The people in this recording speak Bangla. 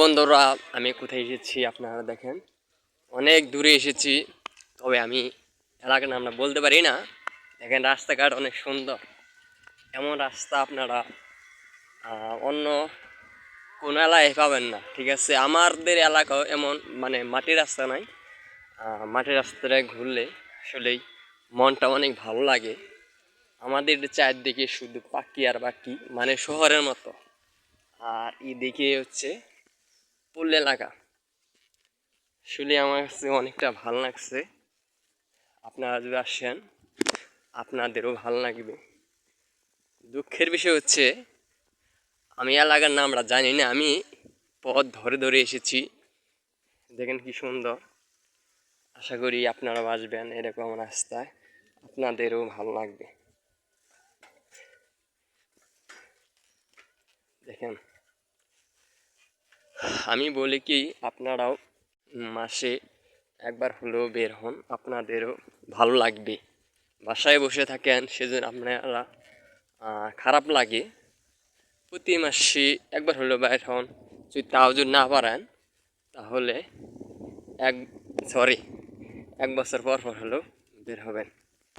বন্ধুরা, আমি কোথায় এসেছি আপনারা দেখেন। অনেক দূরে এসেছি, তবে আমি এলাকার নামটা বলতে পারি না। দেখেন রাস্তাঘাট অনেক সুন্দর। এমন রাস্তা আপনারা অন্য কোনো এলাকায় পাবেন না। ঠিক আছে, আমাদের এলাকাও এমন মানে মাটির রাস্তা নাই। মাটির রাস্তায় ঘুরলে আসলেই মনটা অনেক ভালো লাগে। আমাদের চারদিকে শুধু পাখি আর পাখি, মানে শহরের মতো। আর এদিকে হচ্ছে পল্লী এলাকা। আসলে আমার কাছে অনেকটা ভালো লাগছে। আপনারা যদি আসেন আপনাদেরও ভালো লাগবে। দুঃখের বিষয় হচ্ছে আমি এলাকার নামটা জানি না, আমি পথ ধরে ধরে এসেছি। দেখেন কি সুন্দর। আশা করি আপনারাও আসবেন এরকম রাস্তায়, আপনাদেরও ভালো লাগবে। দেখেন, আমি বলি কি আপনারাও মাসে একবার হলেও বের হন, আপনাদেরও ভালো লাগবে। বাসায় বসে থাকেন সেজন্য আপনারা খারাপ লাগে। প্রতি মাসে একবার হলেও বের হন। যদি তাও যদি না পারেন তাহলে এক সরি 1 বছর পর পর হলেও বের হবেন।